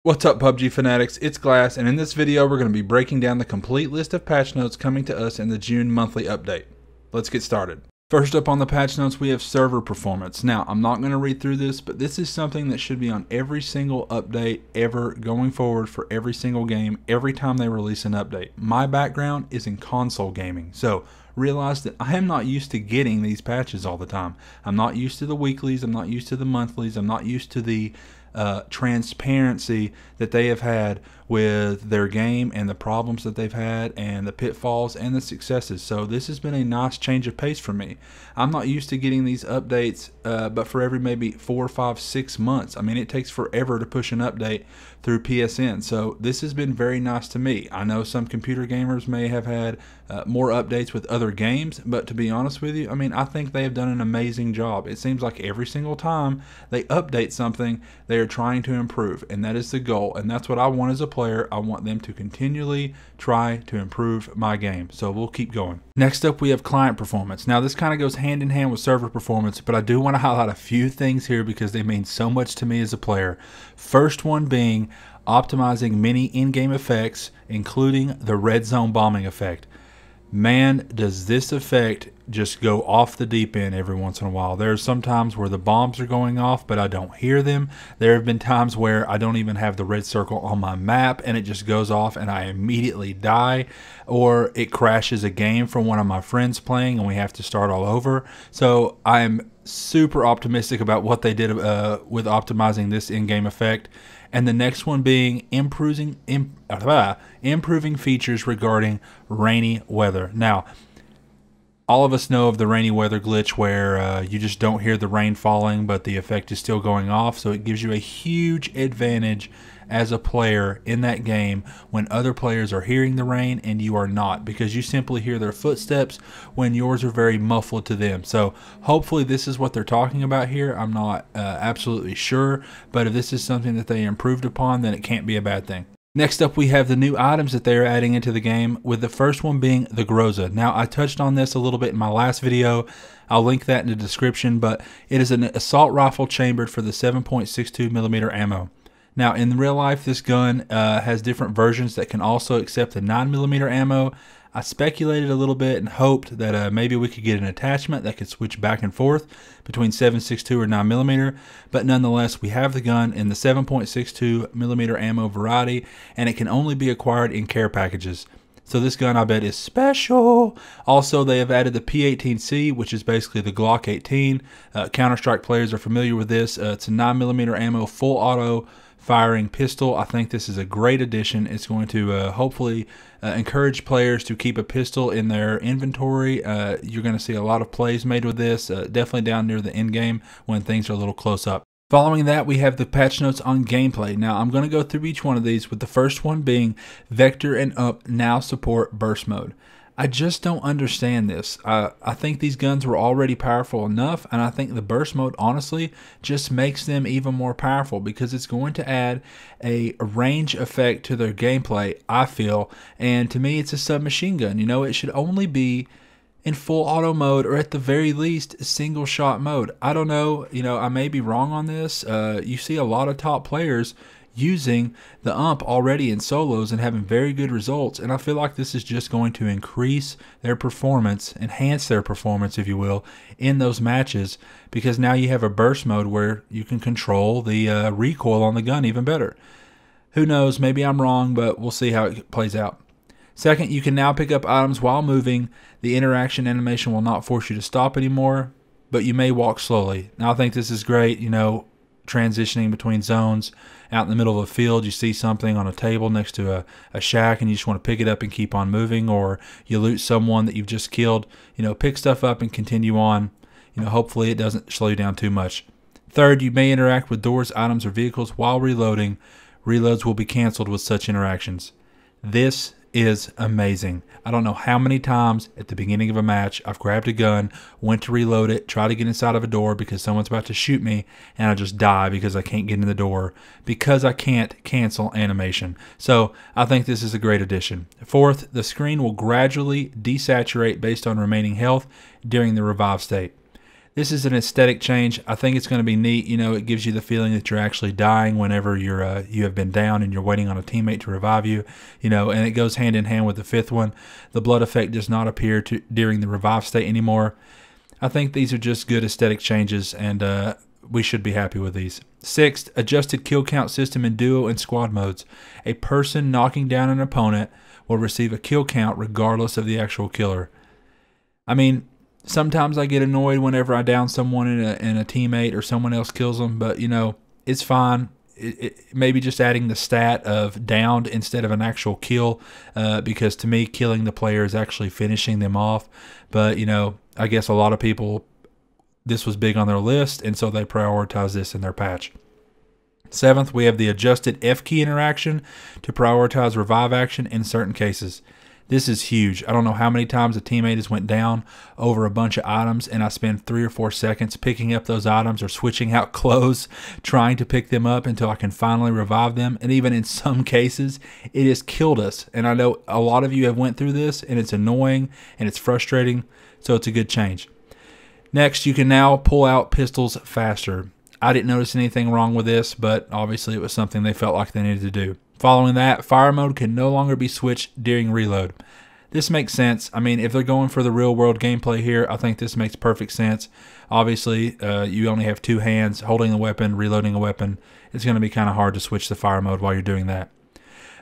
What's up, PUBG fanatics? It's Glass, and in this video we're going to be breaking down the complete list of patch notes coming to us in the June monthly update. Let's get started. First up on the patch notes, we have server performance. Now, I'm not going to read through this, but this is something that should be on every single update ever going forward for every single game, every time they release an update. My background is in console gaming, so realize that I am not used to getting these patches all the time. I'm not used to the weeklies, I'm not used to the monthlies, I'm not used to the transparency that they have had with their game and the problems that they've had and the pitfalls and the successes. So this has been a nice change of pace for me. I'm not used to getting these updates but for every maybe 4, 5, 6 months. I mean, it takes forever to push an update through PSN. So this has been very nice to me. I know some computer gamers may have had more updates with other games, but to be honest with you, I mean, I think they have done an amazing job. It seems like every single time they update something, they are trying to improve, and that is the goal, and that's what I want as a player. I want them to continually try to improve my game, so we'll keep going. Next up, we have client performance. Now, this kind of goes hand in hand with server performance, but I do want to highlight a few things here because they mean so much to me as a player. First one being optimizing many in-game effects, including the red zone bombing effect. Man, does this effect just go off the deep end every once in a while. There are some times where the bombs are going off, but I don't hear them. There have been times where I don't even have the red circle on my map and it just goes off and I immediately die, or it crashes a game for one of my friends playing and we have to start all over. So I'm super optimistic about what they did with optimizing this in-game effect. And the next one being improving features regarding rainy weather. Now, all of us know of the rainy weather glitch where you just don't hear the rain falling, but the effect is still going off. So it gives you a huge advantage as a player in that game when other players are hearing the rain and you are not, because you simply hear their footsteps when yours are very muffled to them. So hopefully this is what they're talking about here. I'm not absolutely sure, but if this is something that they improved upon, then it can't be a bad thing. Next up, we have the new items that they are adding into the game, with the first one being the Groza. Now, I touched on this a little bit in my last video. I'll link that in the description, but it is an assault rifle chambered for the 7.62mm ammo. Now, in real life, this gun has different versions that can also accept the 9mm ammo. I speculated a little bit and hoped that maybe we could get an attachment that could switch back and forth between 7.62 or 9mm, but nonetheless, we have the gun in the 7.62mm ammo variety, and it can only be acquired in care packages. So this gun, I bet, is special. Also, they have added the P18C, which is basically the Glock 18. Counter-Strike players are familiar with this. It's a 9mm ammo, full auto firing pistol. I think this is a great addition. It's going to hopefully encourage players to keep a pistol in their inventory. You're going to see a lot of plays made with this, definitely down near the end game when things are a little close up. Following that, we have the patch notes on gameplay. Now, I'm going to go through each one of these, with the first one being Vector and Up now support burst mode. I just don't understand this. I think these guns were already powerful enough, and I think the burst mode honestly just makes them even more powerful because it's going to add a range effect to their gameplay, I feel. And to me, it's a submachine gun. You know, it should only be in full auto mode, or at the very least single shot mode. I don't know, you know, I may be wrong on this. You see a lot of top players using the ump already in solos and having very good results, and I feel like this is just going to increase their performance, enhance their performance, if you will, in those matches, because now you have a burst mode where you can control the recoil on the gun even better. Who knows, maybe I'm wrong, but we'll see how it plays out. Second, you can now pick up items while moving. The interaction animation will not force you to stop anymore, but you may walk slowly. Now, I think this is great, you know, transitioning between zones. Out in the middle of a field, you see something on a table next to a shack and you just want to pick it up and keep on moving, or you loot someone that you've just killed. You know, pick stuff up and continue on. You know, hopefully it doesn't slow you down too much. Third, you may interact with doors, items, or vehicles while reloading. Reloads will be canceled with such interactions. This is amazing. I don't know how many times at the beginning of a match I've grabbed a gun, went to reload it, try to get inside of a door because someone's about to shoot me, and I just die because I can't get in the door because I can't cancel animation. So I think this is a great addition. Fourth, the screen will gradually desaturate based on remaining health during the revive state. This is an aesthetic change. I think it's going to be neat. You know, it gives you the feeling that you're actually dying whenever you have been down and you're waiting on a teammate to revive you. You know, and it goes hand in hand with the fifth one. The blood effect does not appear during the revive state anymore. I think these are just good aesthetic changes, and we should be happy with these. Sixth, adjusted kill count system in duo and squad modes. A person knocking down an opponent will receive a kill count regardless of the actual killer. I mean, sometimes I get annoyed whenever I down someone and a teammate or someone else kills them, but, you know, it's fine. Maybe just adding the stat of downed instead of an actual kill, because to me, killing the player is actually finishing them off. But, you know, I guess a lot of people, this was big on their list, and so they prioritize this in their patch. Seventh, we have the adjusted F key interaction to prioritize revive action in certain cases. This is huge. I don't know how many times a teammate has went down over a bunch of items, and I spend 3 or 4 seconds picking up those items or switching out clothes, trying to pick them up until I can finally revive them. And even in some cases, it has killed us. And I know a lot of you have went through this, and it's annoying and it's frustrating, so it's a good change. Next, you can now pull out pistols faster. I didn't notice anything wrong with this, but obviously it was something they felt like they needed to do. Following that, fire mode can no longer be switched during reload. This makes sense. I mean, if they're going for the real world gameplay here, I think this makes perfect sense. Obviously, you only have 2 hands holding a weapon, reloading a weapon. It's going to be kind of hard to switch the fire mode while you're doing that.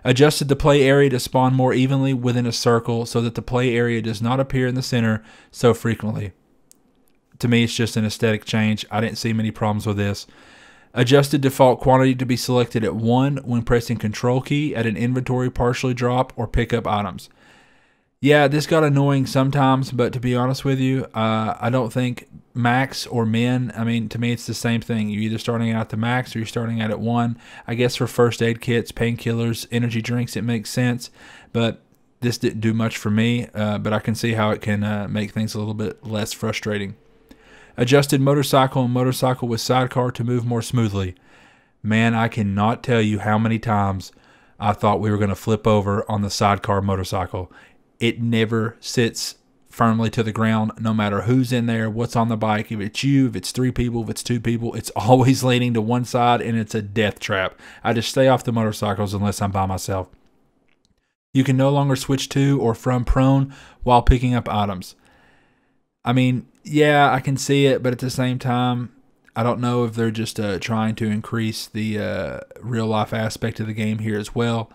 Adjusted the play area to spawn more evenly within a circle so that the play area does not appear in the center so frequently. To me, it's just an aesthetic change. I didn't see many problems with this. Adjusted default quantity to be selected at 1 when pressing control key at an inventory partially drop or pick up items. Yeah, this got annoying sometimes, but to be honest with you, I don't think max or min, I mean, to me it's the same thing. You're either starting out at the max or you're starting out at 1. I guess for first aid kits, painkillers, energy drinks, it makes sense, but this didn't do much for me, but I can see how it can make things a little bit less frustrating. Adjusted motorcycle and motorcycle with sidecar to move more smoothly. Man, I cannot tell you how many times I thought we were going to flip over on the sidecar motorcycle. It never sits firmly to the ground, no matter who's in there, what's on the bike. If it's you, if it's 3 people, if it's 2 people, it's always leaning to one side, and it's a death trap. I just stay off the motorcycles unless I'm by myself. You can no longer switch to or from prone while picking up items. I mean, yeah, I can see it, but at the same time, I don't know if they're just trying to increase the real-life aspect of the game here as well.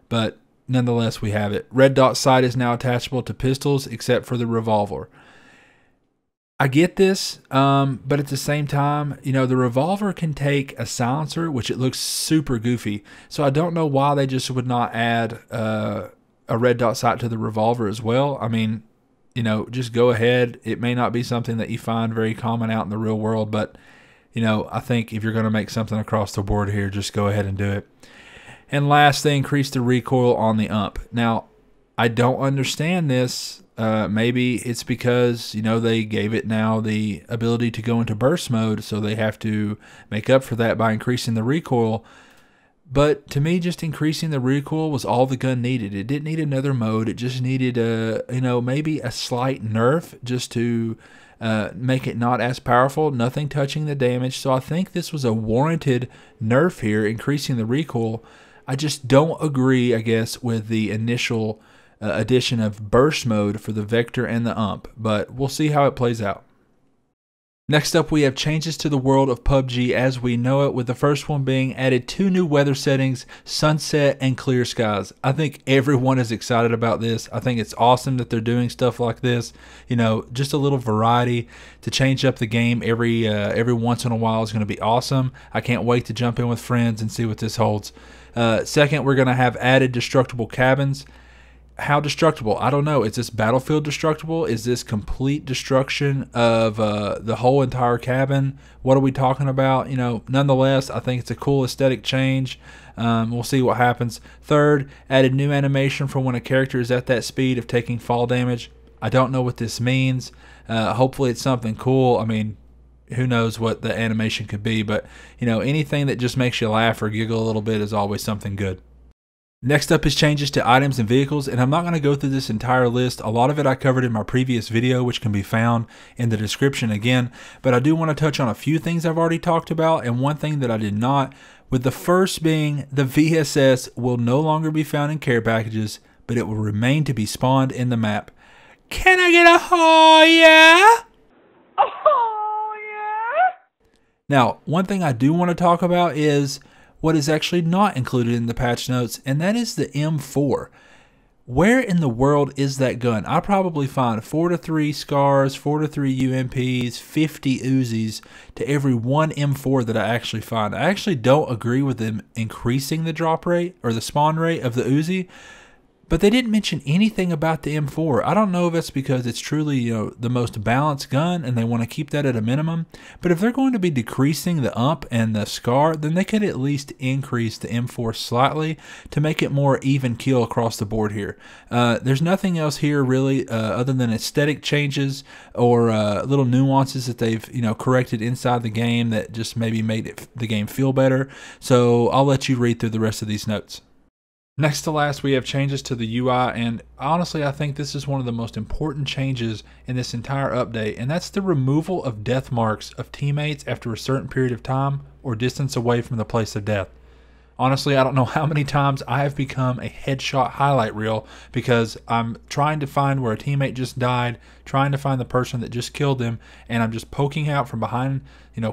But nonetheless, we have it. Red dot sight is now attachable to pistols, except for the revolver. I get this, but at the same time, you know, the revolver can take a silencer, which it looks super goofy. So I don't know why they just would not add a red dot sight to the revolver as well. I mean, you know, just go ahead. It may not be something that you find very common out in the real world, but, you know, I think if you're going to make something across the board here, just go ahead and do it. And last, they increased the recoil on the UMP. Now, I don't understand this. Maybe it's because, you know, they gave it now the ability to go into burst mode, so they have to make up for that by increasing the recoil. But to me, just increasing the recoil was all the gun needed. It didn't need another mode. It just needed, you know, maybe a slight nerf just to make it not as powerful. Nothing touching the damage. So I think this was a warranted nerf here, increasing the recoil. I just don't agree, I guess, with the initial addition of burst mode for the Vector and the UMP. But we'll see how it plays out. Next up, we have changes to the world of PUBG as we know it, with the first one being added 2 new weather settings, sunset and clear skies. I think everyone is excited about this. I think it's awesome that they're doing stuff like this. You know, just a little variety to change up the game every once in a while is going to be awesome. I can't wait to jump in with friends and see what this holds. Second, we're going to have added destructible cabins. How destructible? I don't know. Is this battlefield destructible? Is this complete destruction of the whole entire cabin? What are we talking about? You know, nonetheless, I think it's a cool aesthetic change. We'll see what happens. Third, added new animation for when a character is at that speed of taking fall damage. I don't know what this means. Hopefully it's something cool. I mean, who knows what the animation could be, but, you know, anything that just makes you laugh or giggle a little bit is always something good. Next up is changes to items and vehicles, and I'm not going to go through this entire list. A lot of it I covered in my previous video, which can be found in the description again, but I do want to touch on a few things I've already talked about and one thing that I did not, with the first being the VSS will no longer be found in care packages, but it will remain to be spawned in the map. Can I get a oh yeah? Oh yeah? Now, one thing I do want to talk about is what is actually not included in the patch notes, and that is the M4. Where in the world is that gun? I probably find 4 to 3 scars, 4 to 3 UMPs, 50 Uzis to every one M4 that I actually find. I actually don't agree with them increasing the drop rate or the spawn rate of the Uzi, but they didn't mention anything about the M4. I don't know if it's because it's truly, the most balanced gun and they want to keep that at a minimum. But if they're going to be decreasing the UMP and the SCAR, then they could at least increase the M4 slightly to make it more even kill across the board here. There's nothing else here really other than aesthetic changes or little nuances that they've corrected inside the game that just maybe made the game feel better. So I'll let you read through the rest of these notes. Next to last, we have changes to the UI, and honestly, I think this is one of the most important changes in this entire update, and that's the removal of death marks of teammates after a certain period of time or distance away from the place of death. Honestly, I don't know how many times I have become a headshot highlight reel because I'm trying to find where a teammate just died, trying to find the person that just killed them, and I'm just poking out from behind,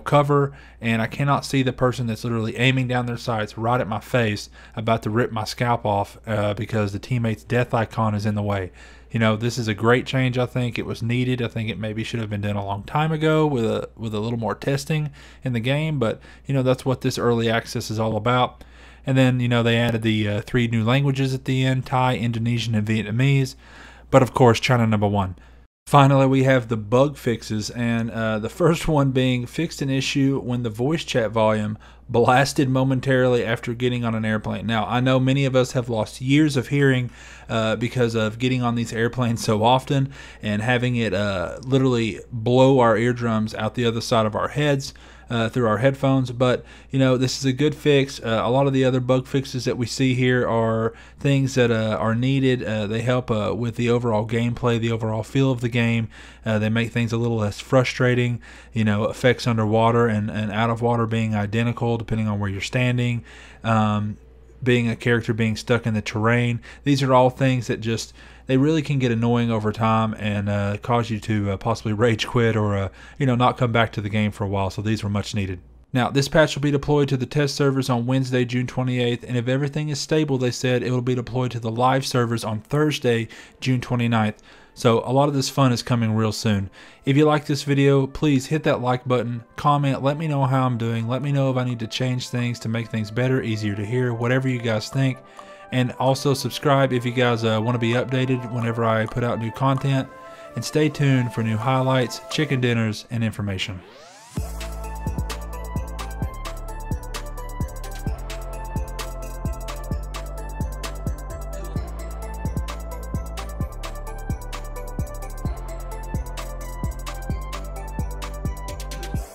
cover, and I cannot see the person that's literally aiming down their sights right at my face, about to rip my scalp off because the teammate's death icon is in the way. This is a great change. I think it was needed. I think it maybe should have been done a long time ago with a little more testing in the game, but that's what this early access is all about. And then, they added the 3 new languages at the end, Thai, Indonesian, and Vietnamese. But of course, China #1. Finally, we have the bug fixes, and the first one being fixed an issue when the voice chat volume blasted momentarily after getting on an airplane. Now, I know many of us have lost years of hearing because of getting on these airplanes so often and having it literally blow our eardrums out the other side of our heads through our headphones. But this is a good fix. A lot of the other bug fixes that we see here are things that are needed. They help with the overall gameplay, the overall feel of the game. They make things a little less frustrating. Effects underwater and out of water being identical depending on where you're standing. Being a character being stuck in the terrain. These are all things that they really can get annoying over time and cause you to possibly rage quit or not come back to the game for a while. So these were much needed. Now, this patch will be deployed to the test servers on Wednesday, June 28th, and if everything is stable, they said it will be deployed to the live servers on Thursday, June 29th. So a lot of this fun is coming real soon. If you like this video, please hit that like button, comment, let me know how I'm doing, let me know if I need to change things to make things better, easier to hear, whatever you guys think. And also subscribe if you guys want to be updated whenever I put out new content. And stay tuned for new highlights, chicken dinners, and information.